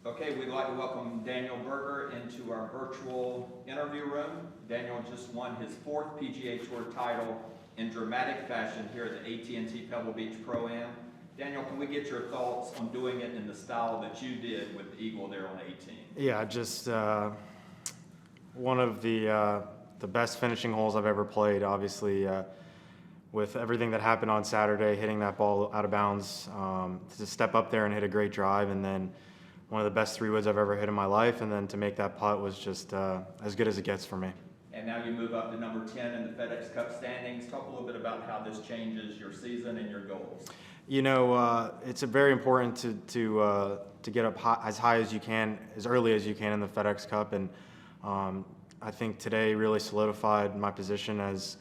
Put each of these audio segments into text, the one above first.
Okay, we'd like to welcome Daniel Berger into our virtual interview room. Daniel just won his 4th PGA Tour title in dramatic fashion here at the AT&T Pebble Beach Pro-Am. Daniel, can we get your thoughts on doing it in the style that you did with the eagle there on 18? Yeah, just one of the best finishing holes I've ever played. Obviously, with everything that happened on Saturday, hitting that ball out of bounds, to step up there and hit a great drive, and then one of the best 3-woods I've ever hit in my life, and then to make that putt was just as good as it gets for me. And now you move up to number 10 in the FedEx Cup standings. Talk a little bit about how this changes your season and your goals. You know, it's very important to get up as high as you can, as early as you can in the FedEx Cup, and I think today really solidified my position as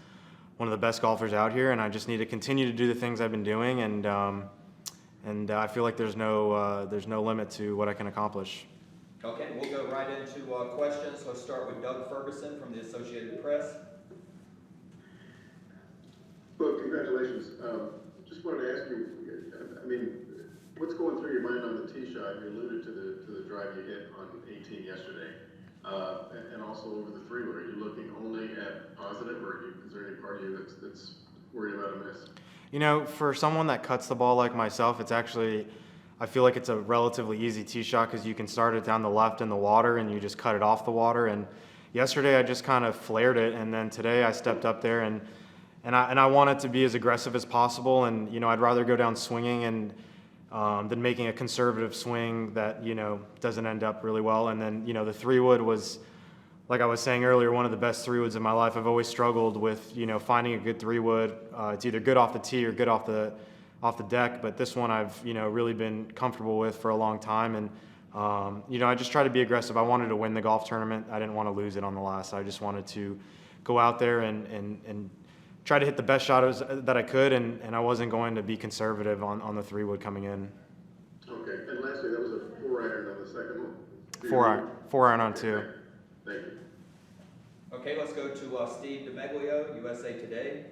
one of the best golfers out here, and I just need to continue to do the things I've been doing, and I feel like there's no limit to what I can accomplish. Okay, we'll go right into questions. Let's start with Doug Ferguson from the Associated Press. Well, congratulations. Just wanted to ask you, I mean, what's going through your mind on the tee shot? You alluded to the drive you hit on 18 yesterday, and also over the 3-wood. Are you looking only at positive, or is there any part of you that's worried about a miss? You know, for someone that cuts the ball like myself, it's actually, I feel like it's a relatively easy tee shot because you can start it down the left in the water and you just cut it off the water. And yesterday I just kind of flared it, and then today I stepped up there and I want it to be as aggressive as possible. And you know, I'd rather go down swinging and than making a conservative swing that, you know, doesn't end up really well. And then, you know, the 3-wood was, like I was saying earlier, one of the best 3-woods in my life. I've always struggled with, you know, finding a good 3-wood. It's either good off the tee or good off the deck, but this one I've, you know, really been comfortable with for a long time. And you know, I just try to be aggressive. I wanted to win the golf tournament. I didn't want to lose it on the last. I just wanted to go out there and try to hit the best shot that I could, and I wasn't going to be conservative on the 3-wood coming in. Okay, and lastly, that was a 4-iron on the second one? 4-iron on 2. Thank you. Okay, let's go to Steve DeMeglio, USA Today.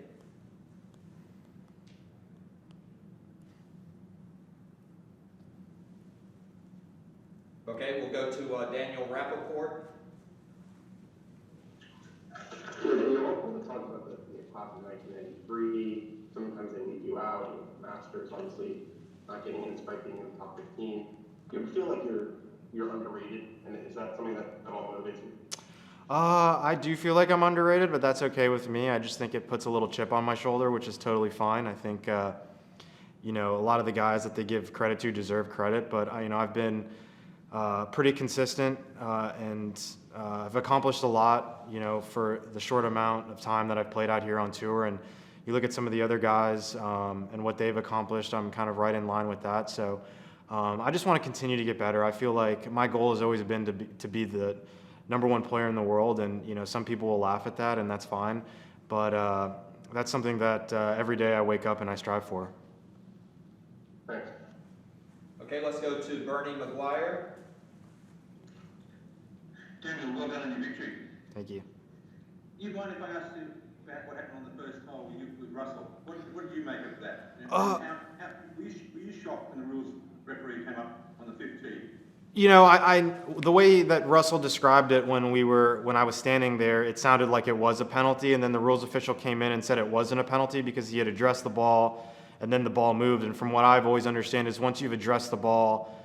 Okay, we'll go to Daniel Rappaport. We'll talk about the class of 1993. Sometimes they leave you out. Masters, obviously, not getting in despite being in the top 15. Do you feel like you're underrated, and is that something that all motivates you? I do feel like I'm underrated, but that's okay with me. I just think it puts a little chip on my shoulder, which is totally fine. I think, you know, a lot of the guys that they give credit to deserve credit, but you know, I've been pretty consistent and I've accomplished a lot, you know, for the short amount of time that I've played out here on tour. And you look at some of the other guys and what they've accomplished, I'm kind of right in line with that. So I just want to continue to get better. I feel like my goal has always been to be the #1 player in the world, and you know, some people will laugh at that, and that's fine. But that's something that every day I wake up and I strive for. Thanks. Okay, let's go to Bernie McGuire. Daniel, well done on your victory. Thank you. You mind if I ask you about what happened on the first hole with Russell? What did you make of that? Were you shocked when the rules referee came up on the 5th tee? You know, the way that Russell described it when I was standing there, it sounded like it was a penalty, and then the rules official came in and said it wasn't a penalty because he had addressed the ball and then the ball moved. And from what I've always understood is once you've addressed the ball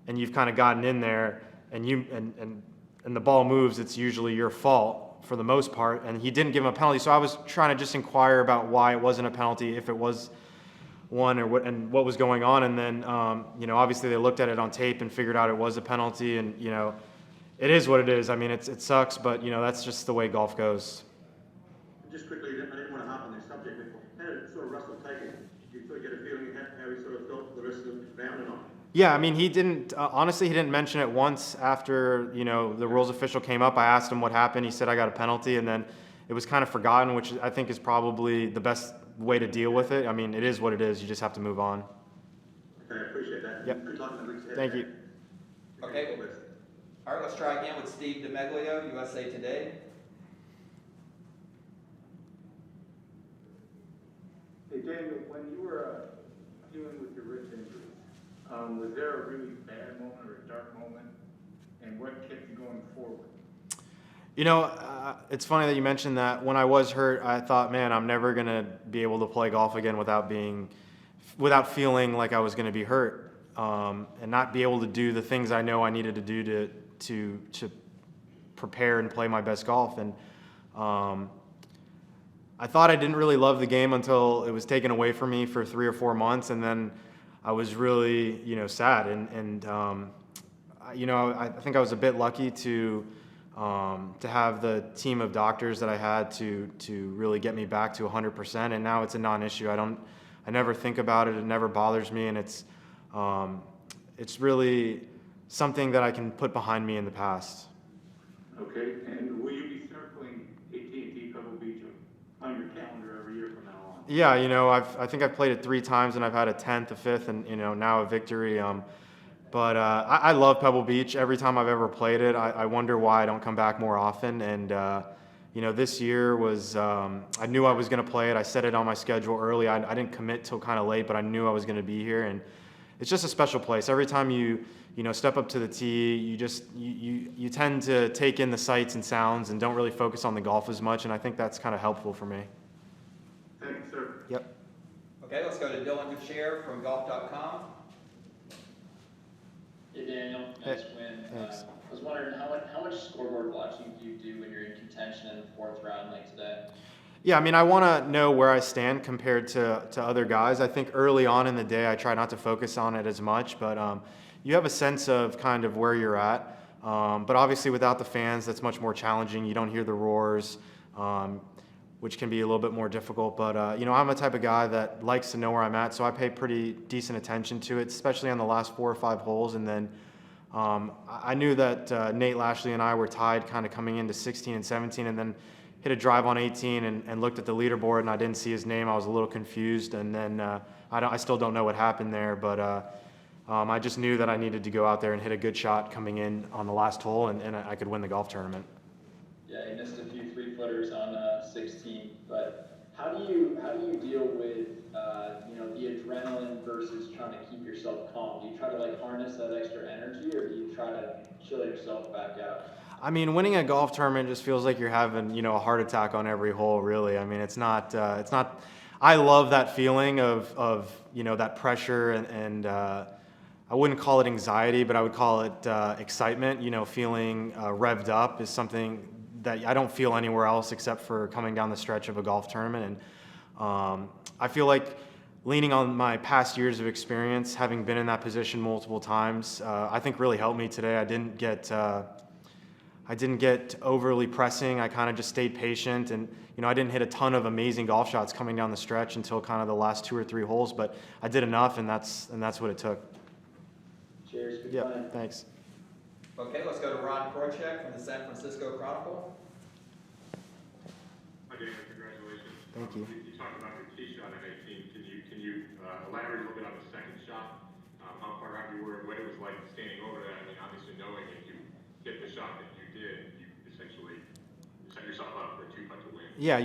and you've kind of gotten in there and the ball moves, it's usually your fault for the most part. And he didn't give him a penalty, so I was trying to just inquire about why it wasn't a penalty, if it was one, or what was going on. And then you know, obviously they looked at it on tape and figured out it was a penalty, and you know, it is what it is. I mean, it sucks, but you know, that's just the way golf goes. Just quickly, I didn't want to harp on this subject, but how did sort of Russell take it? Did you sort of get a feeling how he sort of felt the rest of the round or not? Yeah, I mean, he didn't, honestly, he didn't mention it once after, you know, the rules official came up. I asked him what happened. He said, I got a penalty, and then it was kind of forgotten, which I think is probably the best way to deal with it. I mean, it is what it is. You just have to move on. Okay, I appreciate that. Yep. Good luck in the weeks ahead. Thank you. Okay. All right, let's try again with Steve DeMeglio, USA Today. Hey, Daniel, when you were dealing with your wrist injuries, Was there a really bad moment or a dark moment? And what kept you going forward? You know, it's funny that you mentioned that. When I was hurt, I thought, man, I'm never gonna be able to play golf again without feeling like I was gonna be hurt, and not be able to do the things I know I needed to do to prepare and play my best golf. And I thought I didn't really love the game until it was taken away from me for 3 or 4 months, and then I was really, sad. I think I was a bit lucky to have the team of doctors that I had to really get me back to 100%. And now it's a non-issue. I never think about it. It never bothers me, and it's really something that I can put behind me in the past. Okay, and will you be circling AT&T Pebble Beach on your calendar every year from now on? Yeah, I think I've played it 3 times, and I've had a 10th, a 5th, and now a victory. But I love Pebble Beach. Every time I've ever played it, I wonder why I don't come back more often. And this year was I knew I was going to play it. I set it on my schedule early. I didn't commit till kind of late, but I knew I was going to be here. And it's just a special place. Every time you step up to the tee, you tend to take in the sights and sounds and don't really focus on the golf as much. And I think that's kind of helpful for me. Thanks, sir. Yep. Okay, let's go to Dylan Gutierrez from golf.com. Hey Daniel, nice win. Thanks. I was wondering how much scoreboard watching do you do when you're in contention in the 4th round like today? Yeah, I want to know where I stand compared to other guys. I think early on in the day, I try not to focus on it as much, but you have a sense of kind of where you're at. But obviously without the fans, that's much more challenging. You don't hear the roars, which can be a little bit more difficult. But, I'm a type of guy that likes to know where I'm at, so I pay pretty decent attention to it, especially on the last 4 or 5 holes. And then I knew that Nate Lashley and I were tied kind of coming into 16 and 17, and then hit a drive on 18 and looked at the leaderboard, and I didn't see his name. I was a little confused, and then I still don't know what happened there, but I just knew that I needed to go out there and hit a good shot coming in on the last hole, and I could win the golf tournament. Yeah, you missed a few 3-footers on 16, but how do you deal with the adrenaline versus trying to keep yourself calm? Do you try to harness that extra energy, or do you try to chill yourself back out? Winning a golf tournament just feels like you're having, a heart attack on every hole, really. It's not, I love that feeling of that pressure and I wouldn't call it anxiety, but I would call it excitement. Feeling revved up is something that I don't feel anywhere else except for coming down the stretch of a golf tournament. And I feel like leaning on my past years of experience, having been in that position multiple times, I think really helped me today. I didn't get overly pressing. I kind of just stayed patient, and I didn't hit a ton of amazing golf shots coming down the stretch until kind of the last 2 or 3 holes, but I did enough, and that's what it took. Cheers, good Yeah, playing. thanks. Okay, let's go to Ron Korchek from the San Francisco Chronicle. Hi, Daniel. Congratulations. Thank you. You talked about your tee shot at 18. Can you elaborate a little bit on the second shot? How far out you were and what it was like standing over that? Obviously knowing that you hit the shot that you did, you essentially set yourself up for a 2-putt to win. Yeah, I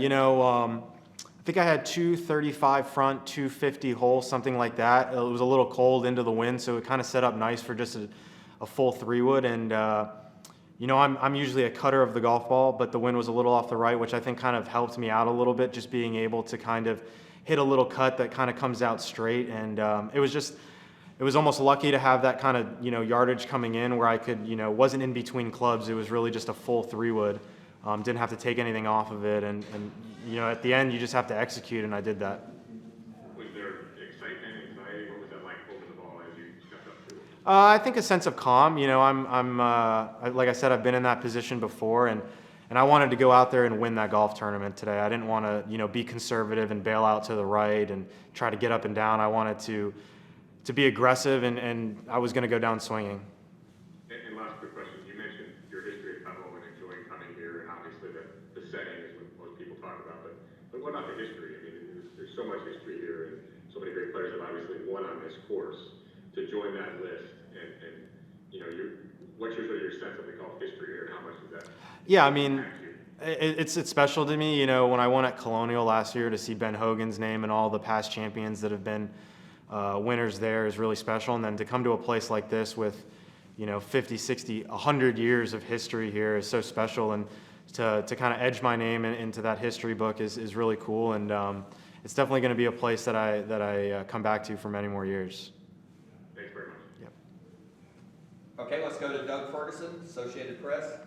think I had 235 front, 250 hole, something like that. It was a little cold into the wind, so it kind of set up nice for just a full 3-wood. And I'm usually a cutter of the golf ball, but the wind was a little off the right, which I think kind of helped me out a little bit, just being able to kind of hit a little cut that kind of comes out straight. And it was almost lucky to have that kind of yardage coming in where I could wasn't in between clubs. It was really just a full 3-wood. Didn't have to take anything off of it, and at the end you just have to execute, and I did that. Was there excitement, anxiety? What was that like holding the ball as you stepped up to it? I think a sense of calm. Like I said, I've been in that position before, and I wanted to go out there and win that golf tournament today. I didn't want to be conservative and bail out to the right and try to get up and down. I wanted to be aggressive, and I was going to go down swinging. And last quick question. You mentioned your history at Pebble and enjoying coming here, and obviously the setting is what most people talk about. But what about the history? There's so much history here, and so many great players have obviously won on this course. To join that list, and what's your sense of the golf history here, and how much is that? Yeah, it's special to me. When I won at Colonial last year, to see Ben Hogan's name and all the past champions that have been winners there is really special. And then to come to a place like this with, 50, 60, 100 years of history here is so special. And to kind of edge my name into that history book is really cool. And it's definitely going to be a place that I come back to for many more years. Thanks very much. Yep. Okay, let's go to Doug Ferguson, Associated Press.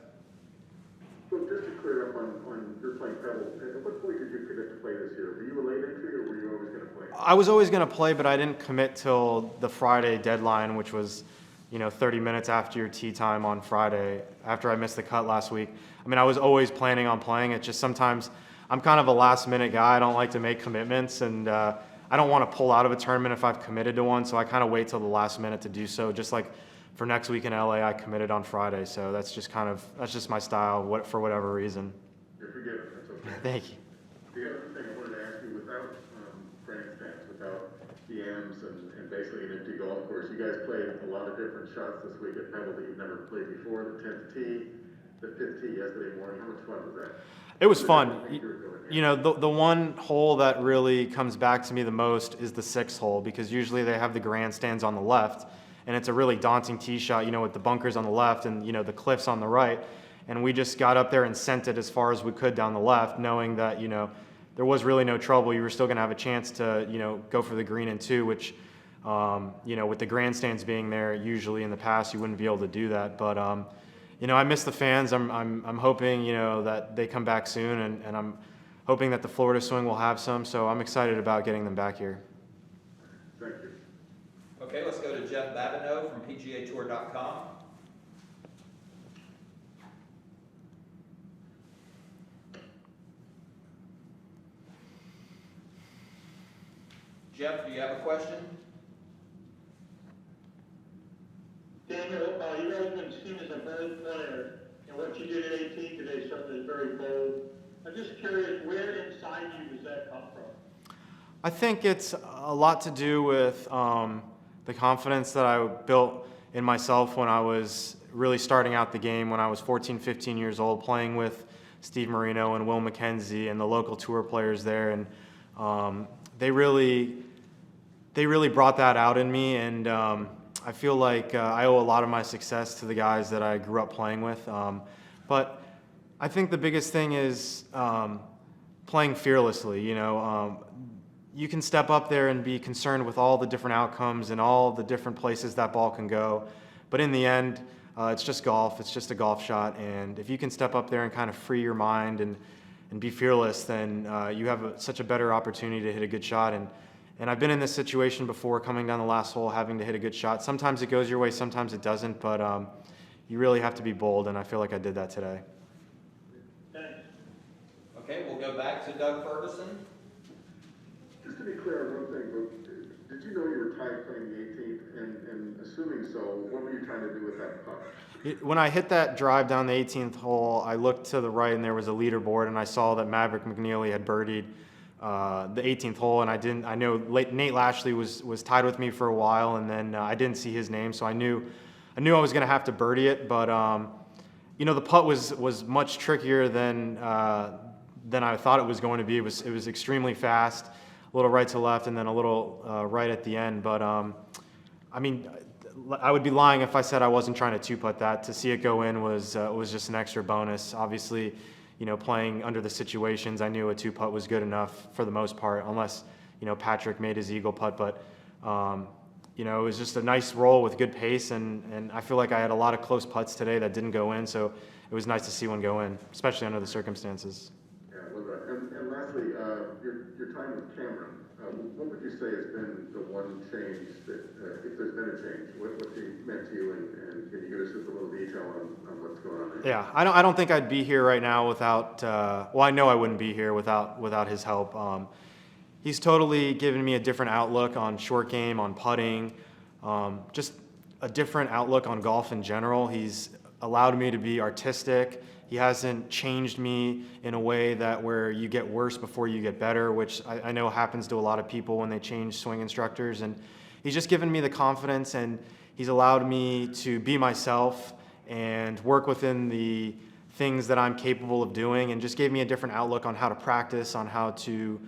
So just to clear up on your playing Pebble, at what point did you predict to play this year? Were you a late entry or were you always going to play? I was always going to play, but I didn't commit till the Friday deadline, which was, 30 minutes after your tee time on Friday, after I missed the cut last week. I mean, I was always planning on playing. It just sometimes I'm kind of a last-minute guy. I don't like to make commitments, and I don't want to pull out of a tournament if I've committed to one, so I kind of wait till the last minute to do so. Just like for next week in LA, I committed on Friday, so that's just my style, for whatever reason. You're forgiven, that's okay. Thank you. The other thing I wanted to ask you, without grandstands, without EMs and basically an empty golf course, you guys played a lot of different shots this week at Pebble that you've never played before. The 10th tee, the 5th tee yesterday morning. How much fun was that? It was fun. The one hole that really comes back to me the most is the 6th hole, because usually they have the grandstands on the left, and it's a really daunting tee shot, with the bunkers on the left and, the cliffs on the right. And we just got up there and sent it as far as we could down the left, knowing that, there was really no trouble. You were still going to have a chance to, go for the green in 2, which, with the grandstands being there, usually in the past, you wouldn't be able to do that. But, I miss the fans. I'm hoping, that they come back soon, and I'm hoping that the Florida swing will have some. So I'm excited about getting them back here. Thank you. Okay, let's go to Jeff Babineau from PGAtour.com. Jeff, do you have a question? Daniel, you guys have been seen as a bold player, and what you did at 18 today certainly is very bold. I'm just curious, where inside you does that come from? I think it's a lot to do with the confidence that I built in myself when I was really starting out the game, when I was 14, 15 years old, playing with Steve Marino and Will McKenzie and the local tour players there. And they really brought that out in me, and I feel like I owe a lot of my success to the guys that I grew up playing with. But I think the biggest thing is playing fearlessly. You can step up there and be concerned with all the different outcomes and all the different places that ball can go, but in the end, it's just golf. It's just a golf shot, and if you can step up there and kind of free your mind and be fearless, then you have such a better opportunity to hit a good shot. And I've been in this situation before, coming down the last hole, having to hit a good shot. Sometimes it goes your way, sometimes it doesn't, but you really have to be bold, and I feel like I did that today. Thanks. Okay, we'll go back to Doug Ferguson. Just to be clear on one thing, but did you know you were tied playing the 18th? And assuming so, what were you trying to do with that putt? When I hit that drive down the 18th hole, I looked to the right and there was a leaderboard, and I saw that Maverick McNeely had birdied the 18th hole, and I know Nate Lashley was tied with me for a while, and then I didn't see his name, so I knew I was going to have to birdie it, but the putt was much trickier than I thought it was going to be. It was extremely fast, a little right to left, and then a little right at the end. But I would be lying if I said I wasn't trying to two-putt that. To see it go in was just an extra bonus. Obviously, playing under the situations, I knew a two-putt was good enough for the most part, unless Patrick made his eagle putt. But it was just a nice roll with good pace, and I feel like I had a lot of close putts today that didn't go in, so it was nice to see one go in, especially under the circumstances. Yeah, well done. And lastly, your time with Cameron, what would you say has been the one change that, if there's been a change, what she meant to you, and can you give us just a little detail on what's going on there? Yeah, I don't think I'd be here right now without, I know I wouldn't be here without his help. He's totally given me a different outlook on short game, on putting, just a different outlook on golf in general. He's allowed me to be artistic. He hasn't changed me in a way where you get worse before you get better, which I know happens to a lot of people when they change swing instructors. And he's just given me the confidence, and he's allowed me to be myself and work within the things that I'm capable of doing, and just gave me a different outlook on how to practice, on how to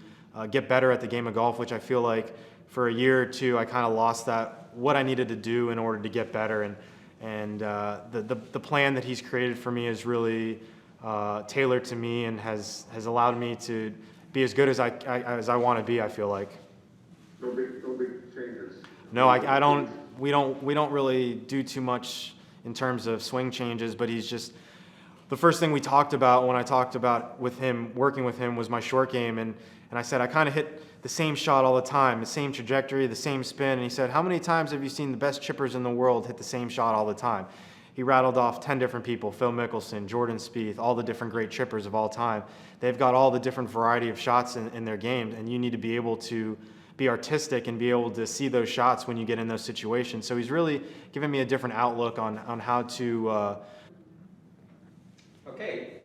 get better at the game of golf, which I feel like for a year or two, I kind of lost that, what I needed to do in order to get better. And the plan that he's created for me is really tailored to me and has allowed me to be as good as I want to be, I feel like. No big changes? No, we don't really do too much in terms of swing changes, but he's just, the first thing we talked about when I talked about with him, working with him, was my short game, and I said I kind of hit the same shot all the time, the same trajectory, the same spin, and he said, how many times have you seen the best chippers in the world hit the same shot all the time? He rattled off 10 different people: Phil Mickelson, Jordan Spieth, all the different great chippers of all time. They've got all the different variety of shots in their game, and you need to be able to be artistic and be able to see those shots when you get in those situations. So he's really given me a different outlook on how to Okay,